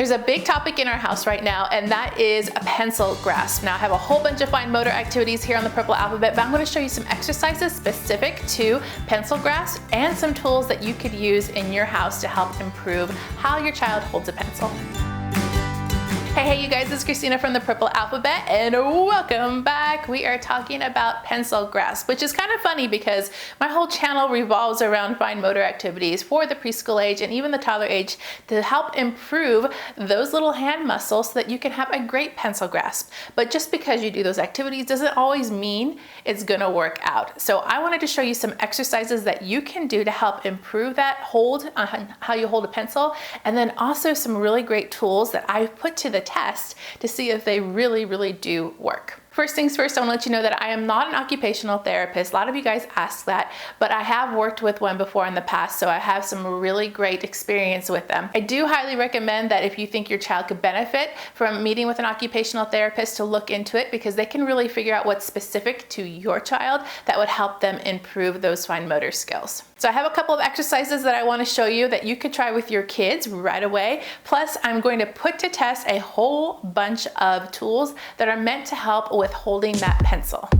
There's a big topic in our house right now, and that is a pencil grasp. Now I have a whole bunch of fine motor activities here on the Purple Alphabet, but I'm going to show you some exercises specific to pencil grasp and some tools that you could use in your house to help improve how your child holds a pencil. Hey you guys, this is Christina from the Purple Alphabet and welcome back. We are talking about pencil grasp, which is kind of funny because my whole channel revolves around fine motor activities for the preschool age and even the toddler age to help improve those little hand muscles so that you can have a great pencil grasp. But just because you do those activities doesn't always mean it's gonna work out. So I wanted to show you some exercises that you can do to help improve that hold on how you hold a pencil, and then also some really great tools that I've put to the test to see if they really do work. First things first, I want to let you know that I am not an occupational therapist. A lot of you guys ask that, but I have worked with one before in the past, so I have some really great experience with them. I do highly recommend that if you think your child could benefit from meeting with an occupational therapist to look into it, because they can really figure out what's specific to your child that would help them improve those fine motor skills. So I have a couple of exercises that I want to show you that you could try with your kids right away. Plus, I'm going to put to test a whole bunch of tools that are meant to help with holding that pencil.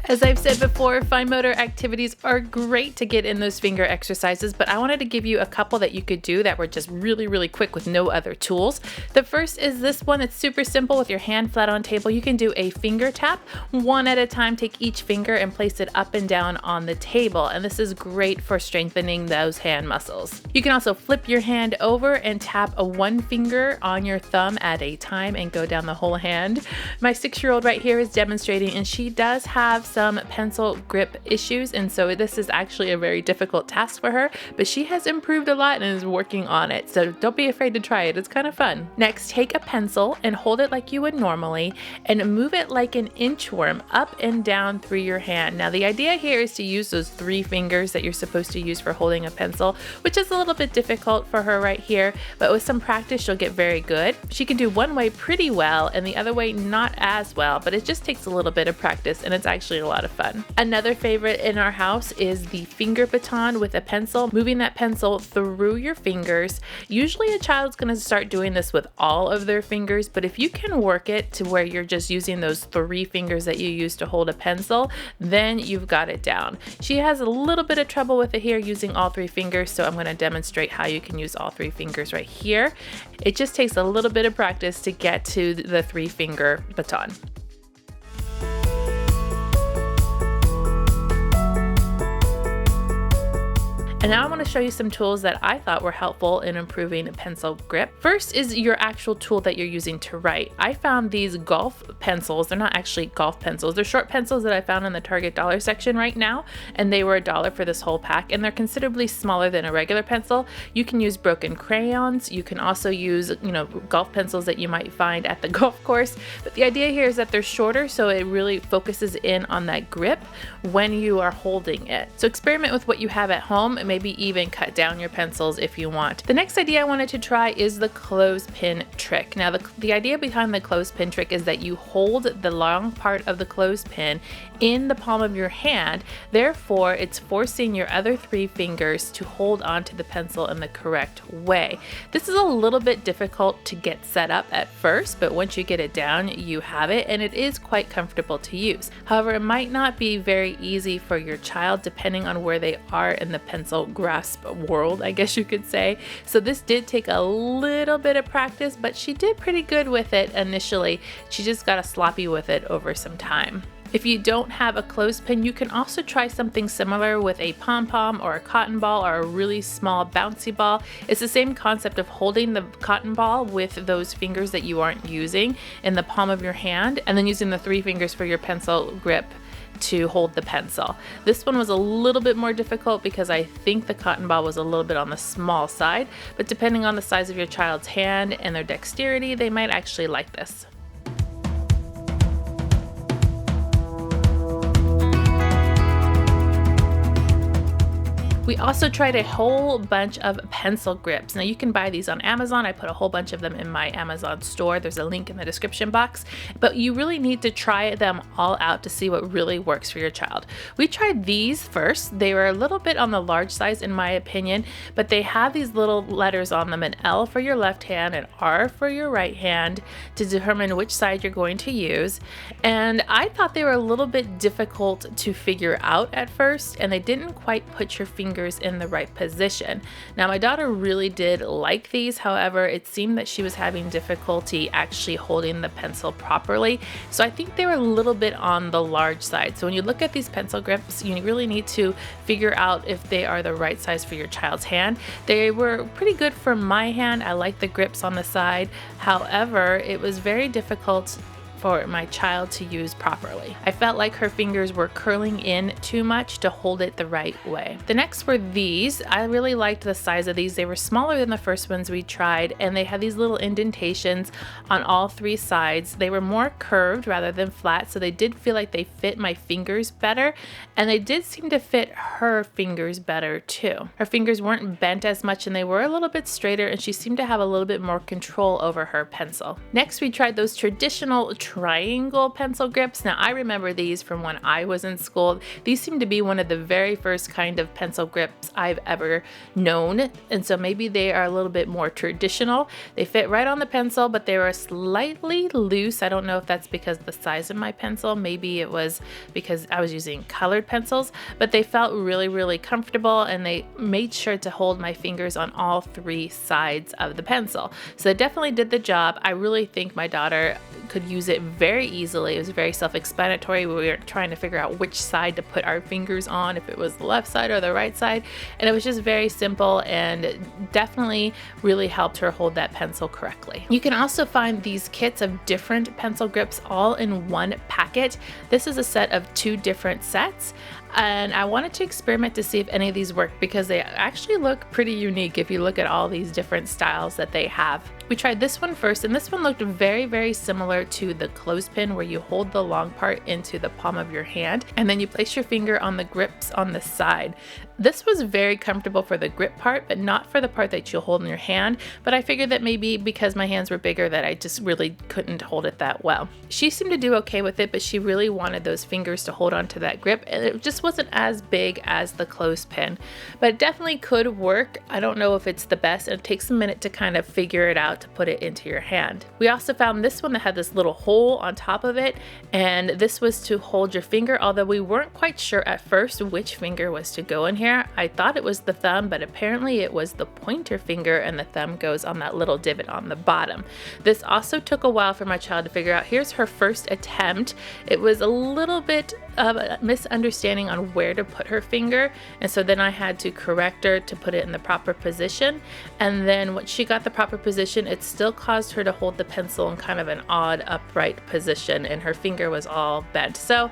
As I've said before, fine motor activities are great to get in those finger exercises, but I wanted to give you a couple that you could do that were just really quick with no other tools. The first is this one. It's super simple with your hand flat on table. You can do a finger tap, one at a time. Take each finger and place it up and down on the table, and this is great for strengthening those hand muscles. You can also flip your hand over and tap one finger on your thumb at a time and go down the whole hand. My 6-year-old right here is demonstrating, and she does have some pencil grip issues, and so this is actually a very difficult task for her, but she has improved a lot and is working on it, so don't be afraid to try it. It's kind of fun. Next, take a pencil and hold it like you would normally and move it like an inchworm up and down through your hand. Now the idea here is to use those 3 fingers that you're supposed to use for holding a pencil, which is a little bit difficult for her right here, but with some practice she'll get very good. She can do one way pretty well and the other way not as well, but it just takes a little bit of practice, and it's actually a lot of fun. Another favorite in our house is the finger baton with a pencil, moving that pencil through your fingers. Usually a child's going to start doing this with all of their fingers, but if you can work it to where you're just using those 3 fingers that you use to hold a pencil, then you've got it down. She has a little bit of trouble with it here using all 3 fingers, so I'm going to demonstrate how you can use all 3 fingers right here. It just takes a little bit of practice to get to the 3-finger baton. And now I want to show you some tools that I thought were helpful in improving pencil grip. First is your actual tool that you're using to write. I found these golf pencils. They're not actually golf pencils. They're short pencils that I found in the Target dollar section right now, and they were $1 for this whole pack, and they're considerably smaller than a regular pencil. You can use broken crayons. You can also use, golf pencils that you might find at the golf course. But the idea here is that they're shorter, so it really focuses in on that grip when you are holding it. So experiment with what you have at home, and maybe even cut down your pencils if you want. The next idea I wanted to try is the clothespin trick. Now the idea behind the clothespin trick is that you hold the long part of the clothespin in the palm of your hand, therefore it's forcing your other 3 fingers to hold onto the pencil in the correct way. This is a little bit difficult to get set up at first, but once you get it down, you have it, and it is quite comfortable to use. However, it might not be very easy for your child depending on where they are in the pencil grasp world, I guess you could say. So this did take a little bit of practice, but she did pretty good with it initially. She just got sloppy with it over some time. If you don't have a clothespin, you can also try something similar with a pom-pom or a cotton ball or a really small bouncy ball. It's the same concept of holding the cotton ball with those fingers that you aren't using in the palm of your hand, and then using the 3 fingers for your pencil grip to hold the pencil. This one was a little bit more difficult because I think the cotton ball was a little bit on the small side, but depending on the size of your child's hand and their dexterity, they might actually like this. We also tried a whole bunch of pencil grips. Now you can buy these on Amazon. I put a whole bunch of them in my Amazon store. There's a link in the description box, but you really need to try them all out to see what really works for your child. We tried these first. They were a little bit on the large size in my opinion, but they have these little letters on them, an L for your left hand and R for your right hand to determine which side you're going to use. And I thought they were a little bit difficult to figure out at first, and they didn't quite put your fingers in the right position. Now my daughter really did like these, however it seemed that she was having difficulty actually holding the pencil properly, so I think they were a little bit on the large side. So when you look at these pencil grips, you really need to figure out if they are the right size for your child's hand. They were pretty good for my hand. I like the grips on the side, however it was very difficult for my child to use properly. I felt like her fingers were curling in too much to hold it the right way. The next were these. I really liked the size of these. They were smaller than the first ones we tried, and they had these little indentations on all three sides. They were more curved rather than flat, so they did feel like they fit my fingers better, and they did seem to fit her fingers better too. Her fingers weren't bent as much, and they were a little bit straighter, and she seemed to have a little bit more control over her pencil. Next, we tried those traditional triangle pencil grips. Now I remember these from when I was in school. These seem to be one of the very first kind of pencil grips I've ever known, and so maybe they are a little bit more traditional. They fit right on the pencil, but they were slightly loose. I don't know if that's because of the size of my pencil. Maybe it was because I was using colored pencils, but they felt really comfortable, and they made sure to hold my fingers on all three sides of the pencil. So they definitely did the job. I really think my daughter could use it very easily. It was very self-explanatory. We were trying to figure out which side to put our fingers on, if it was the left side or the right side, and it was just very simple and definitely really helped her hold that pencil correctly. You can also find these kits of different pencil grips all in one packet. This is a set of 2 different sets, and I wanted to experiment to see if any of these work because they actually look pretty unique if you look at all these different styles that they have. We tried this one first, and this one looked very similar to the clothespin, where you hold the long part into the palm of your hand and then you place your finger on the grips on the side. This was very comfortable for the grip part, but not for the part that you'll hold in your hand, but I figured that maybe because my hands were bigger that I just really couldn't hold it that well. She seemed to do okay with it, but she really wanted those fingers to hold onto that grip, and it just wasn't as big as the clothespin, but it definitely could work. I don't know if it's the best, and it takes a minute to kind of figure it out to put it into your hand. We also found this one that had this little hole on top of it, and this was to hold your finger, although we weren't quite sure at first which finger was to go in here. I thought it was the thumb, but apparently it was the pointer finger, and the thumb goes on that little divot on the bottom. This also took a while for my child to figure out. Here's her first attempt. It was a little bit of a misunderstanding on where to put her finger, and so then I had to correct her to put it in the proper position, and then when she got the proper position, it still caused her to hold the pencil in kind of an odd upright position, and her finger was all bent. So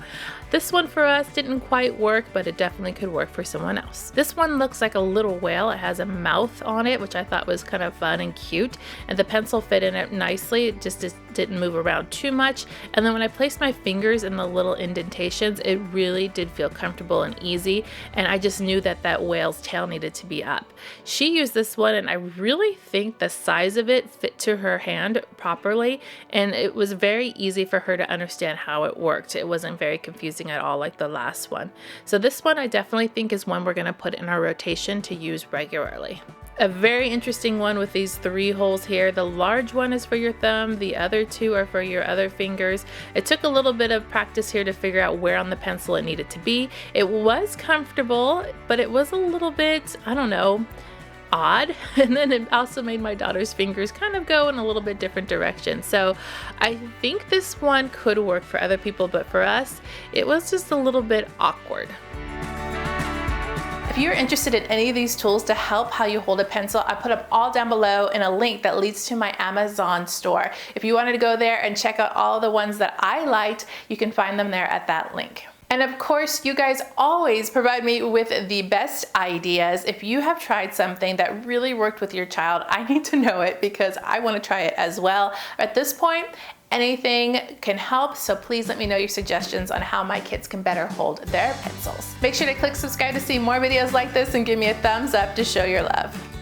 this one for us didn't quite work, but it definitely could work for someone else. This one looks like a little whale. It has a mouth on it, which I thought was kind of fun and cute, and the pencil fit in it nicely. It just didn't move around too much, and then when I placed my fingers in the little indentations, it really did feel comfortable and easy, and I just knew that that whale's tail needed to be up. She used this one, and I really think the size of it fit to her hand properly, and it was very easy for her to understand how it worked. It wasn't very confusing at all like the last one. So this one I definitely think is one we're going to put in our rotation to use regularly. A very interesting one with these 3 holes here. The large one is for your thumb, the other 2 are for your other fingers. It took a little bit of practice here to figure out where on the pencil it needed to be. It was comfortable, but it was a little bit, I don't know, odd, and then it also made my daughter's fingers kind of go in a little bit different direction. So I think this one could work for other people, but for us it was just a little bit awkward. If you're interested in any of these tools to help how you hold a pencil, I put them all down below in a link that leads to my Amazon store. If you wanted to go there and check out all the ones that I liked, you can find them there at that link. And of course, you guys always provide me with the best ideas. If you have tried something that really worked with your child, I need to know it because I want to try it as well. At this point, Anything can help, so please let me know your suggestions on how my kids can better hold their pencils. Make sure to click subscribe to see more videos like this and give me a thumbs up to show your love.